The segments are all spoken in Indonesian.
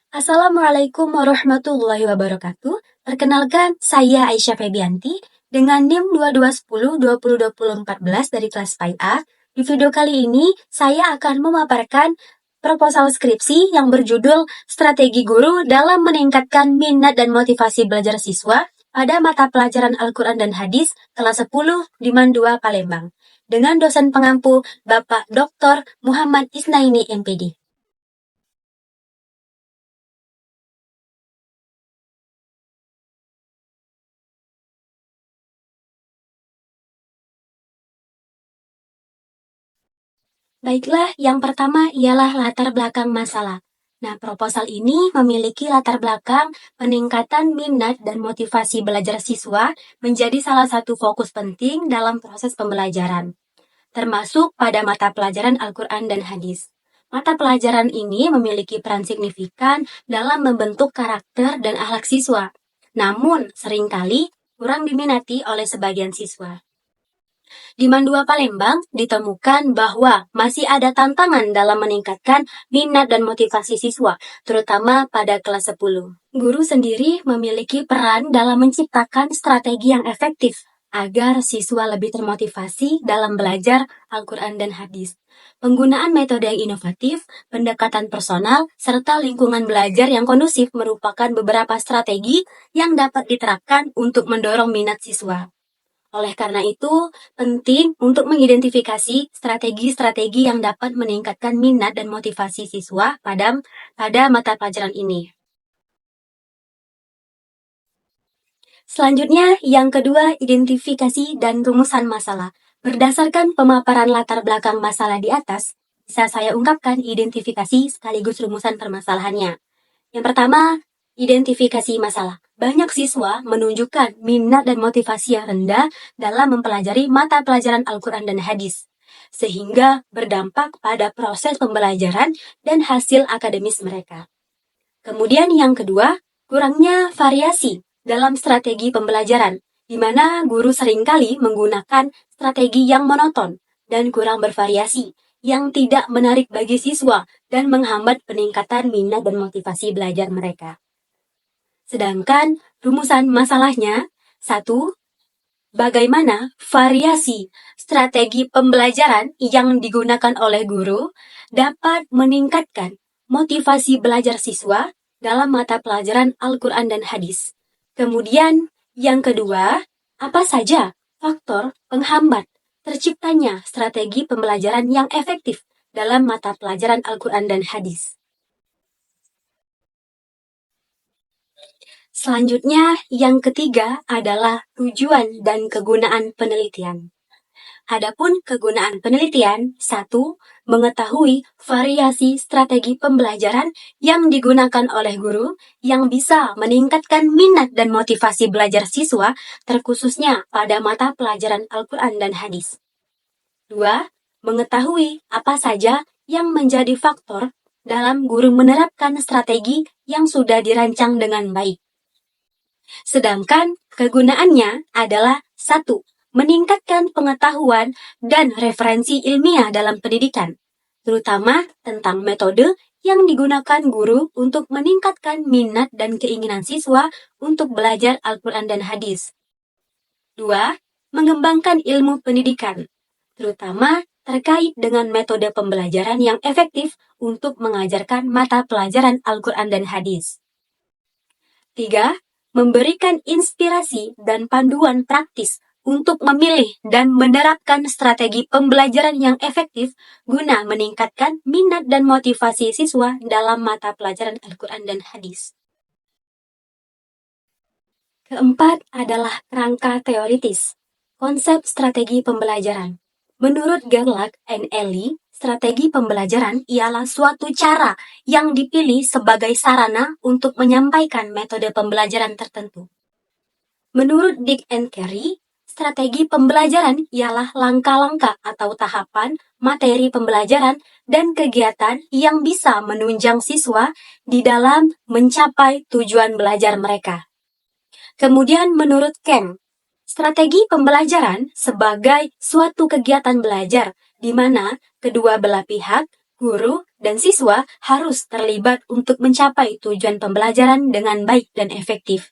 Assalamualaikum warahmatullahi wabarakatuh. Perkenalkan, saya Aisyah Febianti dengan NIM 2210202014 dari kelas PAI-A. Di video kali ini, saya akan memaparkan proposal skripsi yang berjudul Strategi Guru dalam Meningkatkan Minat dan Motivasi Belajar Siswa pada mata pelajaran Al-Quran dan Hadis kelas 10 di Mandua, Palembang. Dengan dosen pengampu Bapak Dr. Muhammad Isnaini, MPD. Baiklah, yang pertama ialah latar belakang masalah. Nah, proposal ini memiliki latar belakang peningkatan minat dan motivasi belajar siswa menjadi salah satu fokus penting dalam proses pembelajaran, termasuk pada mata pelajaran Al-Quran dan Hadis. Mata pelajaran ini memiliki peran signifikan dalam membentuk karakter dan akhlak siswa, namun seringkali kurang diminati oleh sebagian siswa. Di Mandua Palembang ditemukan bahwa masih ada tantangan dalam meningkatkan minat dan motivasi siswa, terutama pada kelas 10. Guru sendiri memiliki peran dalam menciptakan strategi yang efektif agar siswa lebih termotivasi dalam belajar Al-Quran dan Hadis. Penggunaan metode yang inovatif, pendekatan personal, serta lingkungan belajar yang kondusif merupakan beberapa strategi yang dapat diterapkan untuk mendorong minat siswa. Oleh karena itu, penting untuk mengidentifikasi strategi-strategi yang dapat meningkatkan minat dan motivasi siswa pada mata pelajaran ini. Selanjutnya, yang kedua, identifikasi dan rumusan masalah. Berdasarkan pemaparan latar belakang masalah di atas, bisa saya ungkapkan identifikasi sekaligus rumusan permasalahannya. Yang pertama, identifikasi masalah. Banyak siswa menunjukkan minat dan motivasi yang rendah dalam mempelajari mata pelajaran Al-Quran dan Hadis, sehingga berdampak pada proses pembelajaran dan hasil akademis mereka. Kemudian yang kedua, kurangnya variasi dalam strategi pembelajaran, di mana guru seringkali menggunakan strategi yang monoton dan kurang bervariasi, yang tidak menarik bagi siswa dan menghambat peningkatan minat dan motivasi belajar mereka. Sedangkan rumusan masalahnya, 1. Bagaimana variasi strategi pembelajaran yang digunakan oleh guru dapat meningkatkan motivasi belajar siswa dalam mata pelajaran Al-Quran dan Hadis. Kemudian yang kedua, apa saja faktor penghambat terciptanya strategi pembelajaran yang efektif dalam mata pelajaran Al-Quran dan Hadis. Selanjutnya, yang ketiga adalah tujuan dan kegunaan penelitian. Adapun kegunaan penelitian, 1. Mengetahui variasi strategi pembelajaran yang digunakan oleh guru yang bisa meningkatkan minat dan motivasi belajar siswa, terkhususnya pada mata pelajaran Al-Quran dan Hadis. 2. Mengetahui apa saja yang menjadi faktor dalam guru menerapkan strategi yang sudah dirancang dengan baik. Sedangkan kegunaannya adalah 1. Meningkatkan pengetahuan dan referensi ilmiah dalam pendidikan, terutama tentang metode yang digunakan guru untuk meningkatkan minat dan keinginan siswa untuk belajar Al-Quran dan Hadis. 2. Mengembangkan ilmu pendidikan, terutama terkait dengan metode pembelajaran yang efektif untuk mengajarkan mata pelajaran Al-Quran dan Hadis. 3. Memberikan inspirasi dan panduan praktis untuk memilih dan menerapkan strategi pembelajaran yang efektif guna meningkatkan minat dan motivasi siswa dalam mata pelajaran Al-Quran dan Hadis. Keempat adalah kerangka teoritis, konsep strategi pembelajaran. Menurut Gerlach and Ellie, strategi pembelajaran ialah suatu cara yang dipilih sebagai sarana untuk menyampaikan metode pembelajaran tertentu. Menurut Dick and Carey, strategi pembelajaran ialah langkah-langkah atau tahapan materi pembelajaran dan kegiatan yang bisa menunjang siswa di dalam mencapai tujuan belajar mereka. Kemudian menurut Ken, strategi pembelajaran sebagai suatu kegiatan belajar di mana kedua belah pihak, Guru dan siswa harus terlibat untuk mencapai tujuan pembelajaran dengan baik dan efektif.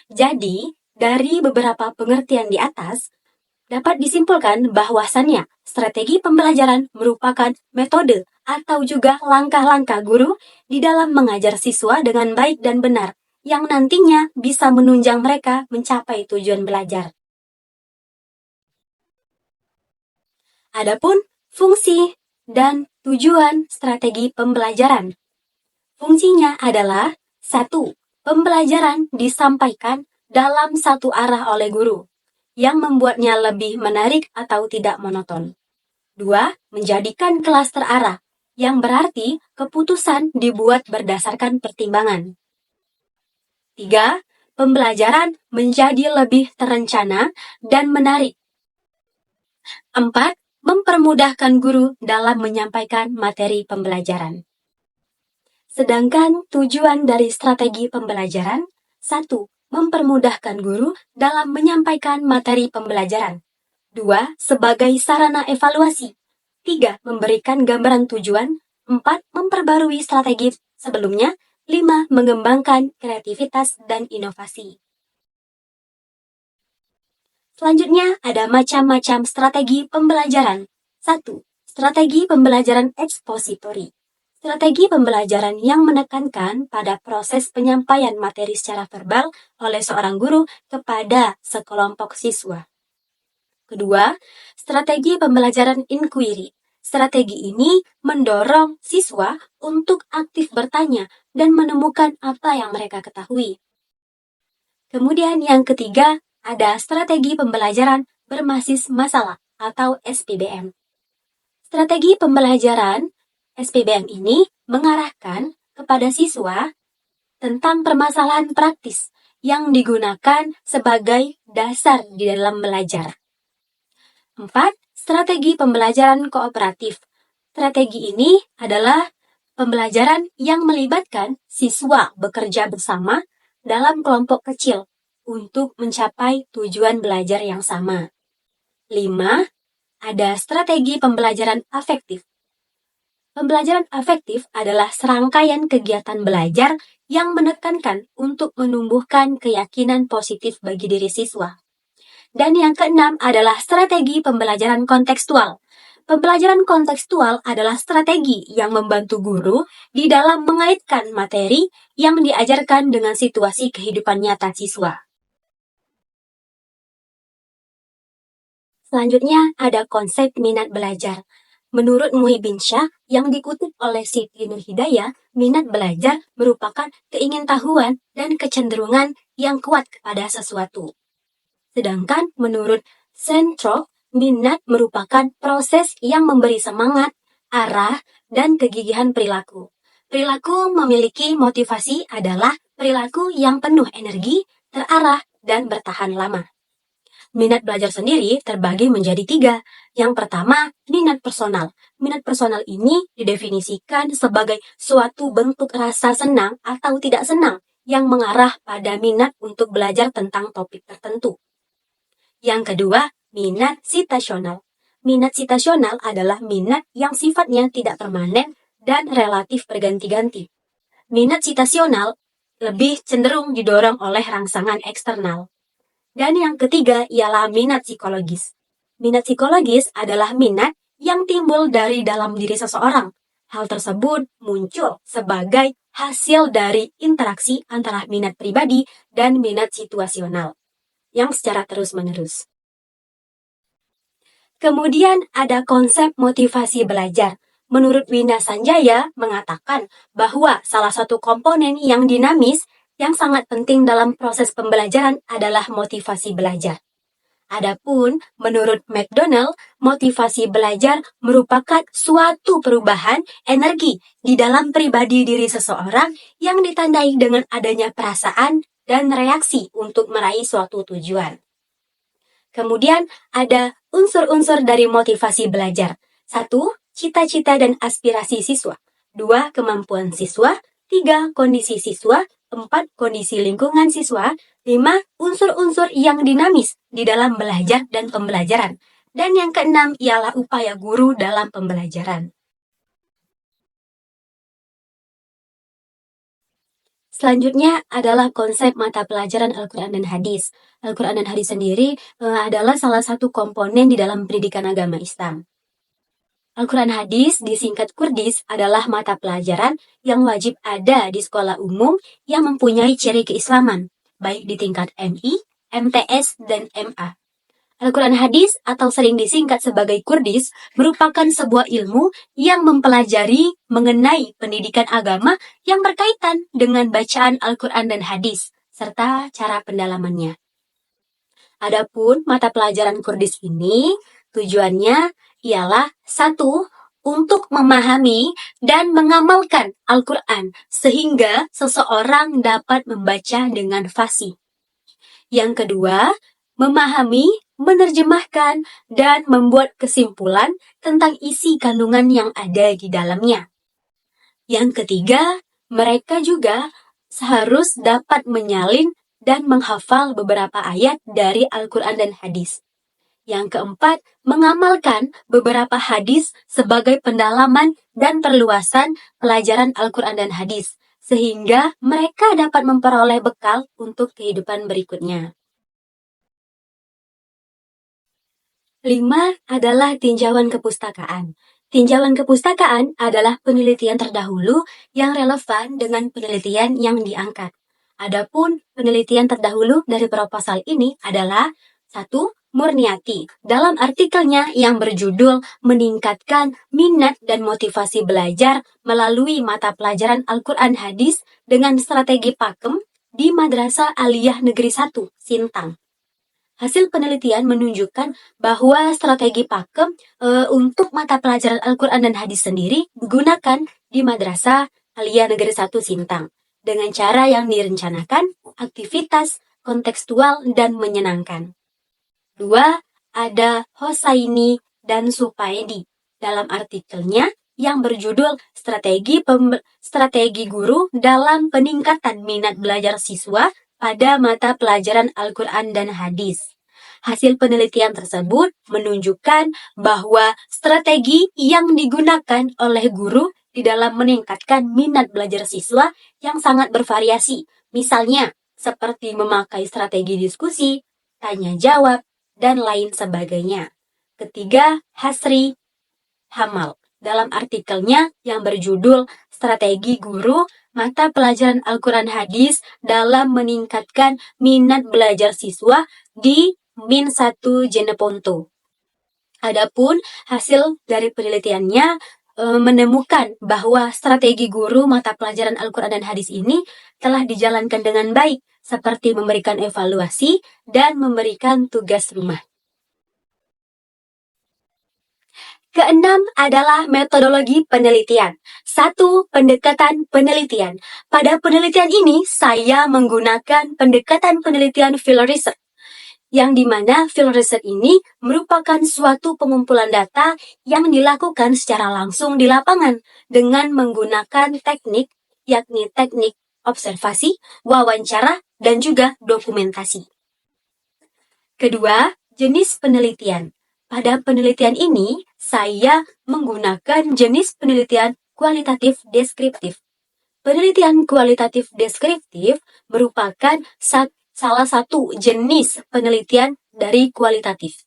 Jadi, dari beberapa pengertian di atas, dapat disimpulkan bahwasannya strategi pembelajaran merupakan metode atau juga langkah-langkah guru di dalam mengajar siswa dengan baik dan benar, yang nantinya bisa menunjang mereka mencapai tujuan belajar. Adapun fungsi dan tujuan strategi pembelajaran. Fungsinya adalah 1. Pembelajaran disampaikan dalam satu arah oleh guru, yang membuatnya lebih menarik atau tidak monoton. 2. Menjadikan kelas terarah, yang berarti keputusan dibuat berdasarkan pertimbangan. 3. Pembelajaran menjadi lebih terencana dan menarik. 4. Mempermudahkan guru dalam menyampaikan materi pembelajaran. Sedangkan tujuan dari strategi pembelajaran, 1. Mempermudahkan guru dalam menyampaikan materi pembelajaran. 2. Sebagai sarana evaluasi. 3. Memberikan gambaran tujuan. 4. Memperbarui strategi sebelumnya. 5. Mengembangkan kreativitas dan inovasi. Selanjutnya, ada macam-macam strategi pembelajaran. 1. Strategi pembelajaran ekspositori. Strategi pembelajaran yang menekankan pada proses penyampaian materi secara verbal oleh seorang guru kepada sekelompok siswa. Kedua, strategi pembelajaran inquiry. Strategi ini mendorong siswa untuk aktif bertanya dan menemukan apa yang mereka ketahui. Kemudian yang ketiga, ada strategi pembelajaran berbasis masalah atau SPBM. Strategi pembelajaran SPBM ini mengarahkan kepada siswa tentang permasalahan praktis yang digunakan sebagai dasar di dalam belajar. 4. Strategi pembelajaran kooperatif. Strategi ini adalah pembelajaran yang melibatkan siswa bekerja bersama dalam kelompok kecil untuk mencapai tujuan belajar yang sama. 5. Ada strategi pembelajaran afektif. Pembelajaran afektif adalah serangkaian kegiatan belajar yang menekankan untuk menumbuhkan keyakinan positif bagi diri siswa. Dan yang keenam adalah strategi pembelajaran kontekstual. Pembelajaran kontekstual adalah strategi yang membantu guru di dalam mengaitkan materi yang diajarkan dengan situasi kehidupan nyata siswa. Selanjutnya ada konsep minat belajar. Menurut Muhyiddin Syah yang dikutip oleh Siti Nurhidayah, minat belajar merupakan keingintahuan dan kecenderungan yang kuat kepada sesuatu. Sedangkan menurut Centro, minat merupakan proses yang memberi semangat, arah, dan kegigihan perilaku. Perilaku memiliki motivasi adalah perilaku yang penuh energi, terarah, dan bertahan lama. Minat belajar sendiri terbagi menjadi 3. Yang pertama, minat personal. Minat personal ini didefinisikan sebagai suatu bentuk rasa senang atau tidak senang yang mengarah pada minat untuk belajar tentang topik tertentu. Yang kedua, minat situasional. Minat situasional adalah minat yang sifatnya tidak permanen dan relatif berganti-ganti. Minat situasional lebih cenderung didorong oleh rangsangan eksternal. Dan yang ketiga ialah minat psikologis. Minat psikologis adalah minat yang timbul dari dalam diri seseorang. Hal tersebut muncul sebagai hasil dari interaksi antara minat pribadi dan minat situasional yang secara terus-menerus. Kemudian ada konsep motivasi belajar. Menurut Wina Sanjaya mengatakan bahwa salah satu komponen yang dinamis yang sangat penting dalam proses pembelajaran adalah motivasi belajar. Adapun menurut McDonald, motivasi belajar merupakan suatu perubahan energi di dalam pribadi diri seseorang yang ditandai dengan adanya perasaan dan reaksi untuk meraih suatu tujuan. Kemudian ada unsur-unsur dari motivasi belajar. 1. Cita-cita dan aspirasi siswa. 2. Kemampuan siswa. 3. Kondisi siswa. 4. Kondisi lingkungan siswa. 5. Unsur-unsur yang dinamis di dalam belajar dan pembelajaran. Dan yang keenam ialah upaya guru dalam pembelajaran. Selanjutnya adalah konsep mata pelajaran Al-Quran dan Hadis. Al-Quran dan Hadis sendiri adalah salah satu komponen di dalam pendidikan agama Islam. Al-Quran Hadis disingkat Kurdis adalah mata pelajaran yang wajib ada di sekolah umum yang mempunyai ciri keislaman, baik di tingkat MI, MTS, dan MA. Al-Quran Hadis atau sering disingkat sebagai Kurdis merupakan sebuah ilmu yang mempelajari mengenai pendidikan agama yang berkaitan dengan bacaan Al-Quran dan Hadis, serta cara pendalamannya. Adapun mata pelajaran Kurdis ini tujuannya ialah satu, untuk memahami dan mengamalkan Al-Quran sehingga seseorang dapat membaca dengan fasih. Yang kedua, memahami, menerjemahkan, dan membuat kesimpulan tentang isi kandungan yang ada di dalamnya. Yang ketiga, mereka juga harus dapat menyalin dan menghafal beberapa ayat dari Al-Quran dan Hadis. Yang keempat, mengamalkan beberapa hadis sebagai pendalaman dan perluasan pelajaran Al-Quran dan Hadis, sehingga mereka dapat memperoleh bekal untuk kehidupan berikutnya. 5 adalah tinjauan kepustakaan. Tinjauan kepustakaan adalah penelitian terdahulu yang relevan dengan penelitian yang diangkat. Adapun penelitian terdahulu dari proposal ini adalah 1. Murniati, dalam artikelnya yang berjudul Meningkatkan Minat dan Motivasi Belajar melalui Mata Pelajaran Al-Quran Hadis dengan Strategi Pakem di Madrasah Aliyah Negeri 1, Sintang. Hasil penelitian menunjukkan bahwa strategi Pakem untuk mata pelajaran Al-Quran dan Hadis sendiri digunakan di Madrasah Aliyah Negeri 1 Sintang dengan cara yang direncanakan, aktivitas, kontekstual, dan menyenangkan. 2. Ada Hosaini dan Supaedi dalam artikelnya yang berjudul Strategi Guru dalam Peningkatan Minat Belajar Siswa pada mata pelajaran Al-Quran dan Hadis. Hasil penelitian tersebut menunjukkan bahwa strategi yang digunakan oleh guru di dalam meningkatkan minat belajar siswa yang sangat bervariasi. Misalnya, seperti memakai strategi diskusi, tanya jawab, dan lain sebagainya. Ketiga, Hasri Hamal dalam artikelnya yang berjudul Strategi Guru Mata Pelajaran Al-Quran Hadis dalam Meningkatkan Minat Belajar Siswa di Min 1 Jeneponto. Adapun hasil dari penelitiannya menemukan bahwa strategi guru mata pelajaran Al-Quran dan Hadis ini telah dijalankan dengan baik, seperti memberikan evaluasi dan memberikan tugas rumah. Keenam adalah metodologi penelitian. 1. Pendekatan penelitian. Pada penelitian ini, saya menggunakan pendekatan penelitian field research, yang dimana field research ini merupakan suatu pengumpulan data yang dilakukan secara langsung di lapangan dengan menggunakan teknik, yakni teknik observasi, wawancara, dan juga dokumentasi. Kedua, jenis penelitian. Pada penelitian ini, saya menggunakan jenis penelitian kualitatif deskriptif. Penelitian kualitatif deskriptif merupakan salah satu jenis penelitian dari kualitatif.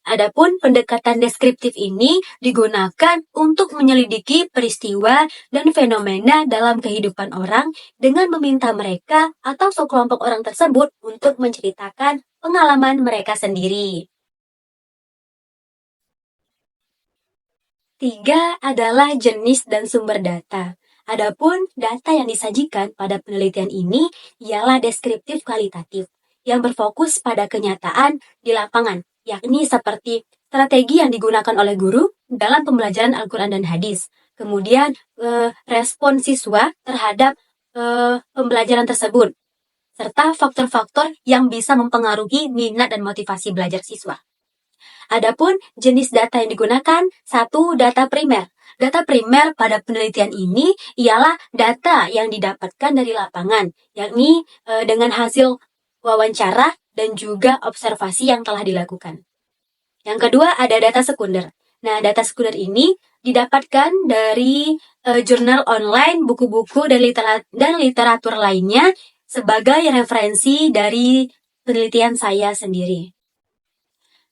Adapun pendekatan deskriptif ini digunakan untuk menyelidiki peristiwa dan fenomena dalam kehidupan orang dengan meminta mereka atau sekelompok orang tersebut untuk menceritakan pengalaman mereka sendiri. 3 adalah jenis dan sumber data. Adapun data yang disajikan pada penelitian ini ialah deskriptif kualitatif yang berfokus pada kenyataan di lapangan, yakni seperti strategi yang digunakan oleh guru dalam pembelajaran Al-Quran dan Hadis. Kemudian respon siswa terhadap pembelajaran tersebut, serta faktor-faktor yang bisa mempengaruhi minat dan motivasi belajar siswa. Adapun jenis data yang digunakan, 1. Data primer. Data primer pada penelitian ini ialah data yang didapatkan dari lapangan, yakni dengan hasil wawancara dan juga observasi yang telah dilakukan. Yang kedua ada data sekunder. Nah, data sekunder ini didapatkan dari jurnal online, buku-buku, dan literatur lainnya sebagai referensi dari penelitian saya sendiri.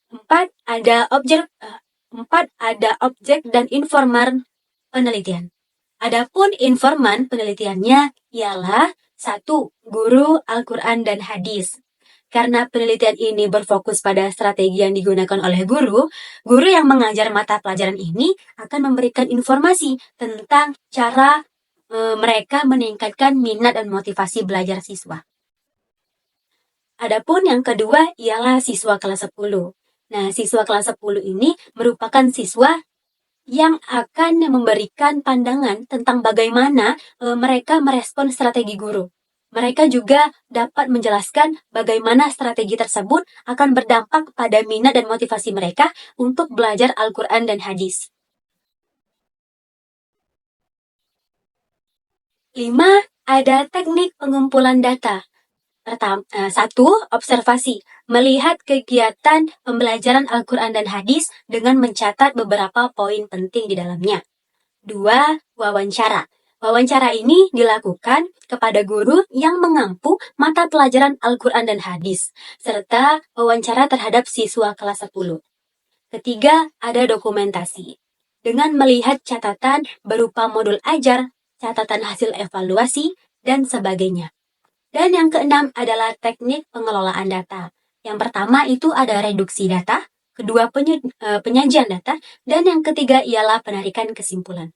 Empat, ada objek dan informan penelitian. Adapun informan penelitiannya ialah 1. Guru Al-Quran dan Hadis. Karena penelitian ini berfokus pada strategi yang digunakan oleh guru yang mengajar mata pelajaran ini akan memberikan informasi tentang cara mereka meningkatkan minat dan motivasi belajar siswa. Adapun yang kedua ialah siswa kelas 10. Nah, siswa kelas 10 ini merupakan siswa yang akan memberikan pandangan tentang bagaimana mereka merespon strategi guru. Mereka juga dapat menjelaskan bagaimana strategi tersebut akan berdampak pada minat dan motivasi mereka untuk belajar Al-Quran dan Hadis. 5. Ada teknik pengumpulan data. Pertama, 1. Observasi. Melihat kegiatan pembelajaran Al-Quran dan Hadis dengan mencatat beberapa poin penting di dalamnya. 2. Wawancara. Wawancara ini dilakukan kepada guru yang mengampu mata pelajaran Al-Quran dan Hadis, serta wawancara terhadap siswa kelas 10. Ketiga, ada dokumentasi. Dengan melihat catatan berupa modul ajar, catatan hasil evaluasi, dan sebagainya. Dan yang keenam adalah teknik pengelolaan data. Yang pertama itu ada reduksi data, kedua penyajian data, dan yang ketiga ialah penarikan kesimpulan.